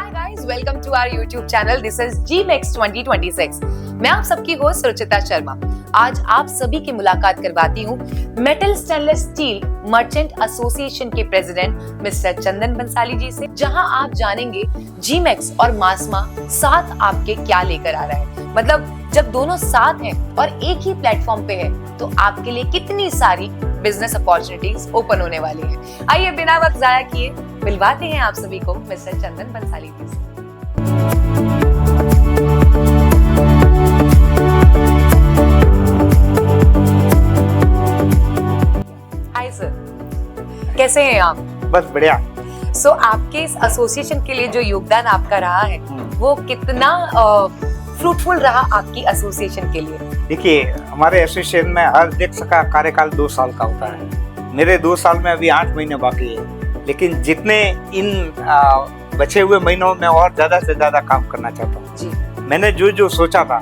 Hi guys, welcome to our YouTube channel. This is GMEX 2026. मैं आप सबकी host सुचिता शर्मा। आज आप सभी की मुलाकात करवाती हूँ metal stainless steel merchant association के प्रेसिडेंट मिस्टर चंदन बंसाली जी से, जहां आप जानेंगे GMEX और मासमा साथ आपके क्या लेकर आ रहा है। मतलब जब दोनों साथ हैं और एक ही प्लेटफॉर्म पे है तो आपके लिए कितनी सारी बिजनेस अपॉर्चुनिटीज ओपन होने वाली हैं। आइए बिना वक्त जाया किए मिलवाते हैं आप सभी को मिस्टर चंदन बंसाली जी से। हाय सर, कैसे हैं आप? बस बढ़िया। सो आपके इस एसोसिएशन के लिए जो योगदान आपका रहा है वो कितना फ्रूटफुल रहा आपकी एसोसिएशन के लिए? देखिए, हमारे एसोसिएशन में हर अध्यक्ष का कार्यकाल 2 साल का होता है। मेरे 2 साल में अभी 8 महीने बाकी है, लेकिन जितने इन बचे हुए महीनों में और ज्यादा से ज्यादा काम करना चाहता हूँ जी। मैंने जो सोचा था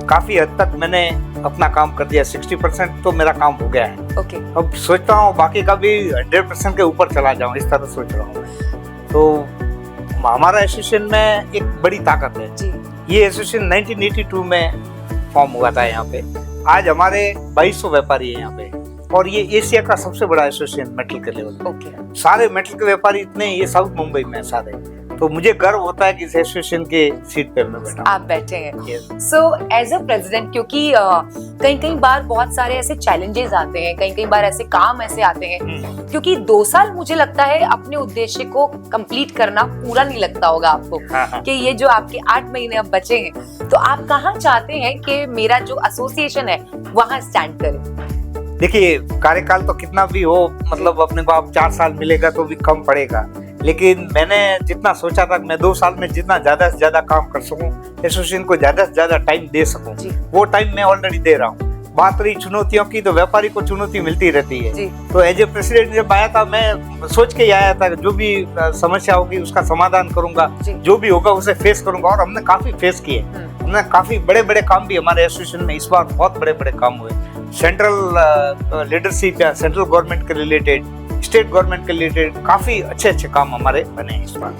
काफी हद तक मैंने अपना काम कर दिया। 60% तो मेरा काम हो गया है। ओके। अब सोचता हूँ बाकी का भी 100% के ऊपर चला जाऊँ, इस तरह सोच रहा हूँ। तो हमारा एसोसिएशन में एक बड़ी ताकत है जी। ये एसोसिएशन 1982 में फॉर्म हुआ था यहाँ पे। आज हमारे 2200 व्यापारी हैं यहाँ पे, और ये एशिया का सबसे बड़ा एसोसिएशन मेटल के लेवल पे। ओके। सारे मेटल के व्यापारी इतने, ये साउथ मुंबई में सारे। तो मुझे गर्व होता है कि इस एसोसिएशन के सीट पे मैं बैठा। आप बैठे हैं। सो एज अ प्रेसिडेंट, क्योंकि कई बार बहुत सारे ऐसे चैलेंजेस आते हैं, कई बार ऐसे काम ऐसे आते हैं, क्योंकि 2 साल मुझे लगता है अपने उद्देश्य को कंप्लीट करना पूरा नहीं लगता होगा आपको। हाँ। कि ये जो आपके 8 महीने अब बचे हैं, तो आप कहाँ चाहते हैं कि मेरा जो एसोसिएशन है वहाँ स्टैंड करे? देखिए, कार्यकाल तो कितना भी हो, मतलब अपने को आप 4 साल मिलेगा तो भी कम पड़ेगा, लेकिन मैंने जितना सोचा था मैं 2 साल में जितना ज्यादा से ज्यादा काम कर सकूं, एसोसिएशन को ज्यादा से ज्यादा टाइम दे सकूं, वो टाइम मैं ऑलरेडी दे रहा हूं। बात रही चुनौतियों की, तो व्यापारी को चुनौती मिलती रहती है। तो एज ए प्रेसिडेंट जब आया था, मैं सोच के आया था जो भी समस्या होगी उसका समाधान करूंगा, जो भी होगा उसे फेस करूंगा, और हमने काफी फेस किए। हमने काफी बड़े बड़े काम भी हमारे एसोसिएशन में इस बार बहुत बड़े बड़े काम हुए। सेंट्रल लीडरशिप या सेंट्रल गवर्नमेंट के रिलेटेड, स्टेट गवर्नमेंट के रिलेटेड काफी अच्छे काम हमारे बने हैं इस बार।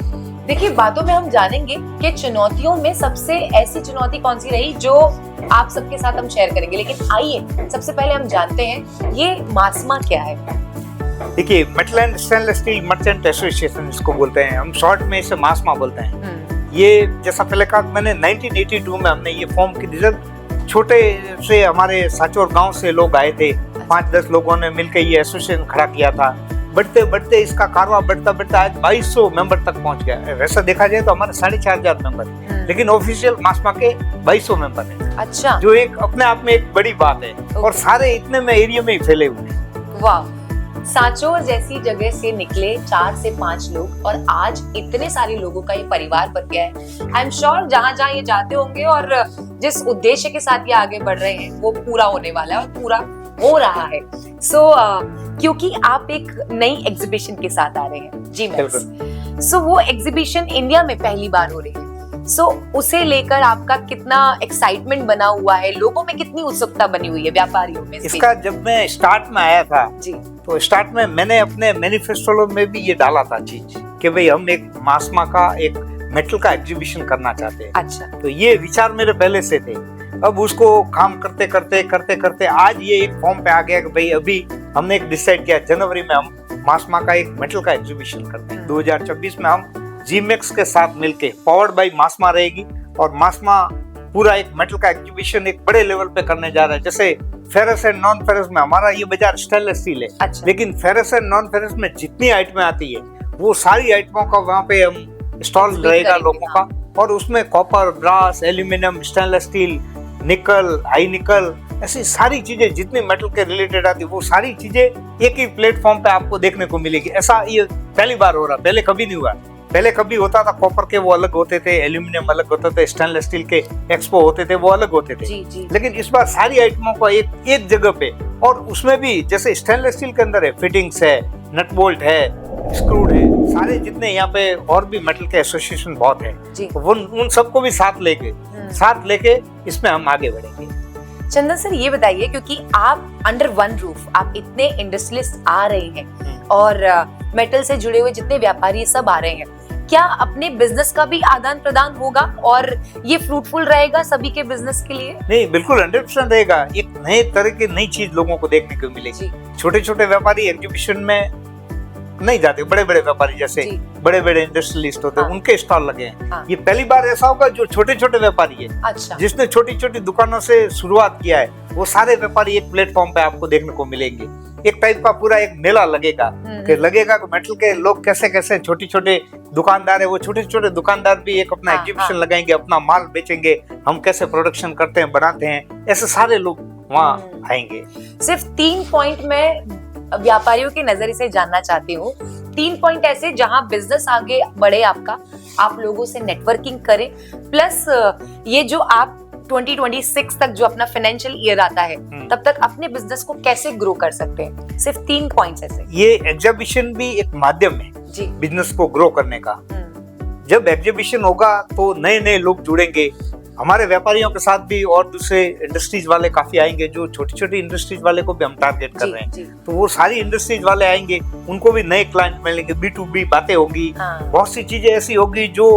देखिए, बातों में हम जानेंगे कि चुनौतियों में सबसे ऐसी चुनौती कौन सी रही जो आप सबके साथ हम शेयर करेंगे। लेकिन आइए सबसे पहले हम जानते हैं ये मासमा क्या है। देखिए, metal and stainless steel merchant association इसको बोलते हैं हम, शॉर्ट में इसे मासमा बोलते हैं। ये जैसा पहले कहा मैंने, 1982 में हमने ये फॉर्म की रिजल्ट, छोटे से हमारे साचौर गांव से लोग आए थे। 5-10 लोगों ने मिलकर ये एसोसिएशन खड़ा किया था। बढ़ते बढ़ते इसका कारवा बढ़ता आज 2200 मेंबर तक पहुंच गया। वैसा देखा जाए तो हमारे 4500 मेंबर, लेकिन ऑफिशियल मासमा के 2200 मेंबर हैं। अच्छा। जो एक अपने आप में एक बड़ी बात है। और सारे इतने में एरिया में ही फैले हुए हैं। वाह। साचौर जैसी जगह से निकले 4 से 5 लोग, और आज इतने सारे लोगों का ये परिवार बन गया है। आई एम श्योर जहाँ जहाँ ये जाते होंगे और जिस उद्देश्य के साथ ये आगे बढ़ रहे हैं वो पूरा होने वाला है और पूरा हो रहा है। सो क्योंकि आप एक नई एग्जीबिशन के साथ आ रहे हैं GMEX, सो वो एग्जीबिशन इंडिया में पहली बार हो रही है। सो उसे लेकर आपका कितना एक्साइटमेंट बना हुआ है, लोगों में कितनी उत्सुकता बनी हुई है, व्यापारियों में? इसका जब मैं स्टार्ट में आया था जी, तो स्टार्ट में मैंने अपने मैनिफेस्टो में भी ये डाला था चीज कि भाई हम एक मासमा का, एक मेटल का एग्जीबिशन करना चाहते हैं। अच्छा। तो ये विचार मेरे पहले से थे। अब उसको काम करते करते आज ये एक फॉर्म पे आ गया कि भाई अभी हमने एक डिसाइड किया, जनवरी में हम मासमा का एक मेटल का एग्जीबिशन करते हैं। 2024 में हम GMEX के साथ मिलके, पावर्ड बाय मासमा रहेगी, और मासमा पूरा एक मेटल का एग्जीबिशन एक बड़े लेवल पे करने जा रहा है। जैसे फेरस एंड नॉन फेरस में हमारा ये बाजार स्टेनलेस स्टील है। अच्छा। लेकिन फेरस एंड नॉन फेरस में जितनी आइटमें आती है वो सारी आइटमों का वहाँ पे हम स्टॉल रहेगा लोगों का, और उसमें copper, brass, aluminium, stainless steel, nickel, high nickel, ऐसी सारी चीजें जितनी मेटल के रिलेटेड आती है वो सारी चीजें एक ही प्लेटफॉर्म पे आपको देखने को मिलेगी। ऐसा ये पहली बार हो रहा, पहले कभी नहीं हुआ। पहले कभी होता था, कॉपर के वो अलग होते थे, एल्यूमिनियम अलग होते थे, स्टेनलेस स्टील के एक्सपो होते थे, वो अलग होते थे। जी। लेकिन इस बार सारी आइटमों को एक जगह पे, और उसमें भी जैसे स्टेनलेस स्टील के अंदर है, फिटिंग्स है, नट बोल्ट है, स्क्रूड है, सारे जितने यहाँ पे और भी मेटल के एसोसिएशन बहुत है, उन सबको भी साथ लेके इसमें हम आगे बढ़ेंगे। चंदन सर, ये बताइए, क्योंकि आप अंडर वन रूफ, आप इतने इंडस्ट्रियलिस्ट आ रहे हैं और मेटल से जुड़े हुए जितने व्यापारी सब आ रहे हैं, क्या अपने बिजनेस का भी आदान प्रदान होगा और ये फ्रूटफुल रहेगा सभी के बिजनेस के लिए? नहीं, बिल्कुल 100% रहेगा। एक नए तरह की नई चीज लोगों को देखने को मिलेगी। छोटे छोटे व्यापारी एग्जीबिशन में नहीं जाते, बड़े बड़े व्यापारी जैसे बड़े बड़े इंडस्ट्रियलिस्ट होते हैं, उनके स्टॉल लगे हैं। ये पहली बार ऐसा होगा जो छोटे छोटे व्यापारी है, अच्छा, जिसने छोटी छोटी दुकानों से शुरुआत किया है, वो सारे व्यापारी एक प्लेटफॉर्म पे आपको देखने को मिलेंगे। एक टाइप का पूरा एक मेला लगेगा कि लगेगा कि मेटल के लोग कैसे कैसे छोटे छोटे दुकानदार है, वो छोटे छोटे दुकानदार भी एक अपना एग्जीबिशन लगाएंगे, अपना माल बेचेंगे, हम कैसे प्रोडक्शन करते हैं, बनाते हैं, ऐसे सारे लोग वहाँ आएंगे। सिर्फ 3 पॉइंट में व्यापारियों की नजर से जानना चाहती हूँ। 3 पॉइंट ऐसे जहां बिजनेस आगे बढ़े आपका, आप लोगों से नेटवर्किंग करें, प्लस ये जो आप 2026 तक जो अपना फाइनेंशियल ईयर आता है तब तक अपने बिजनेस को कैसे ग्रो कर सकते हैं। सिर्फ 3 पॉइंट्स ऐसे। ये एग्जीबिशन भी एक माध्यम है जी बिजनेस को ग्रो करने का। जब एग्जीबिशन होगा तो नए नए लोग जुड़ेंगे, हमारे व्यापारियों के साथ भी और दूसरे इंडस्ट्रीज वाले काफी आएंगे, जो छोटी छोटी इंडस्ट्रीज वाले को भी हम टारगेट कर रहे हैं। तो वो सारी इंडस्ट्रीज वाले आएंगे, उनको भी नए क्लाइंट मिलेंगे, B2B बातें होगी, बहुत सी चीजें ऐसी होगी जो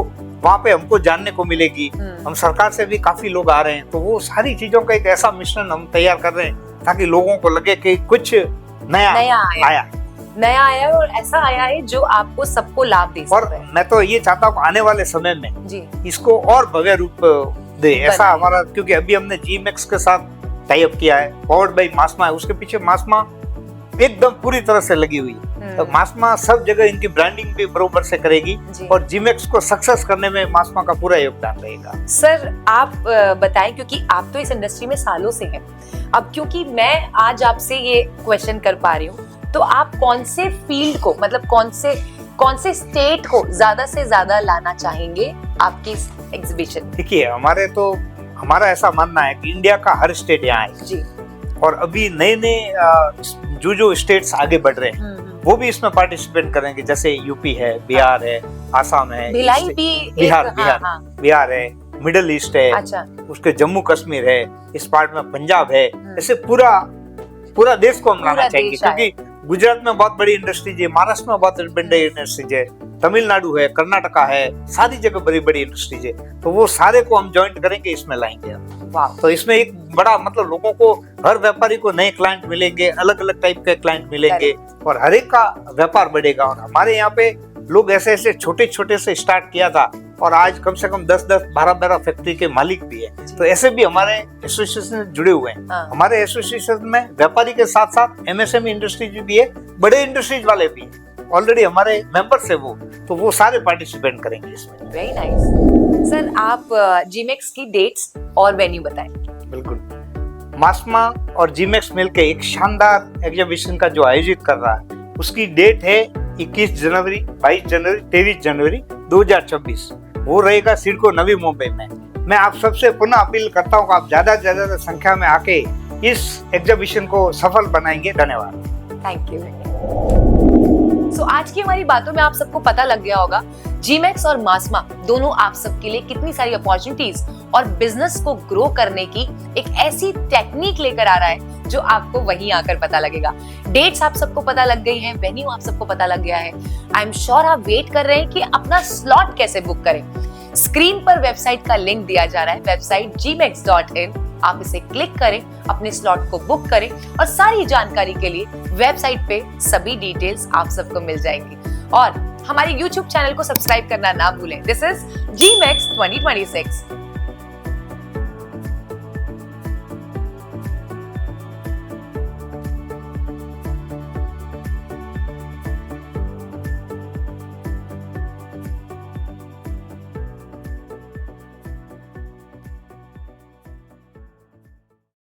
वहाँ पे हमको जानने को मिलेगी। हम सरकार से भी काफी लोग आ रहे हैं, तो वो सारी चीजों का एक ऐसा मिश्रण हम तैयार कर रहे हैं ताकि लोगों को लगे कि कुछ नया आया और ऐसा आया है जो आपको सबको लाभ दे सकता है। और मैं तो ये चाहता हूँ आने वाले समय में जी इसको और भव्य रूप दे, ऐसा हमारा, क्योंकि अभी हमने GMAX के साथ टाई अप किया है, पावर्ड बाय मासमा है, उसके पीछे मासमा एकदम पूरी तरह से लगी हुई है। तो मासमा सब जगह इनकी ब्रांडिंग भी बरोबर से करेगी और GMAX को सक्सेस करने में मासमा का पूरा योगदान रहेगा। सर आप बताएं, क्योंकि आप तो इस इंडस्ट्री में सालों से हैं, अब क्योंकि मैं आज आपसे ये क्वेश्चन कर पा रही हूँ, तो आप कौन से फील्ड को, मतलब कौन से स्टेट को ज्यादा से ज्यादा लाना चाहेंगे आपकी एग्जीबिशन? देखिए, हमारा ऐसा मानना है कि इंडिया का हर स्टेट यहाँ है जी, और अभी नए नए जो स्टेट्स आगे बढ़ रहे हैं वो भी इसमें पार्टिसिपेट करेंगे, जैसे यूपी है, बिहार है, आसाम है, बिहार है, मिडिल ईस्ट है, अच्छा, उसके जम्मू कश्मीर है, इस पार्ट में पंजाब है, ऐसे पूरा देश को हम लाना चाहेंगे, क्योंकि गुजरात में बहुत बड़ी इंडस्ट्रीज है, महाराष्ट्र में बहुत बड़ी इंडस्ट्रीज है, तमिलनाडु है, कर्नाटका है, सारी जगह बड़ी बड़ी इंडस्ट्रीज है, तो वो सारे को हम ज्वाइंट करेंगे, इसमें लाएंगे। तो इसमें एक बड़ा मतलब लोगों को, हर व्यापारी को नए क्लाइंट मिलेंगे, अलग अलग टाइप के क्लाइंट मिलेंगे और हर एक का व्यापार बढ़ेगा। और हमारे यहाँ पे लोग ऐसे ऐसे छोटे छोटे से स्टार्ट किया था और आज कम से कम 10-10, 12-12 फैक्ट्री के मालिक भी है, तो ऐसे भी हमारे एसोसिएशन जुड़े हुए हैं। हमारे एसोसिएशन में व्यापारी के साथ साथ MSME इंडस्ट्रीज भी है, बड़े इंडस्ट्रीज वाले भी है, ऑलरेडी हमारे मेंबर्स है वो, तो वो सारे पार्टिसिपेट करेंगे इसमें। Very nice. सर आप GMAX की डेट्स और वेन्यू बताएं। बिल्कुल, मासमा और GMAX मिलकर एक शानदार एग्जीबिशन का जो आयोजित कर रहा है, उसकी डेट है 21 जनवरी, 22 जनवरी, 23 जनवरी 2024। वो रहेगा सिडको नवी मुंबई में। मैं आप सबसे पुनः अपील करता हूँ कि आप ज्यादा से ज्यादा संख्या में आके इस एग्जीबिशन को सफल बनाएंगे। धन्यवाद। Thank you. सो आज की हमारी बातों में आप सबको पता लग गया होगा GMAX और मासमा दोनों आप सबके लिए कितनी सारी अपॉर्चुनिटीज और बिजनेस को ग्रो करने की एक ऐसी टेक्निक लेकर आ रहा है जो आपको वहीं आकर पता लगेगा। डेट्स आप सबको पता लग गई हैं, वेन्यू आप सबको पता लग गया है। आई एम श्योर आप वेट कर रहे हैं कि अपना स्लॉट कैसे बुक करें। स्क्रीन पर वेबसाइट का लिंक दिया जा रहा है, वेबसाइट gmax.in। आप इसे क्लिक करें, अपने स्लॉट को बुक करें और सारी जानकारी के लिए वेबसाइट पे सभी डिटेल्स आप सबको मिल जाएंगी। और हमारे YouTube चैनल को सब्सक्राइब करना ना भूलें। This is GMAX 2026।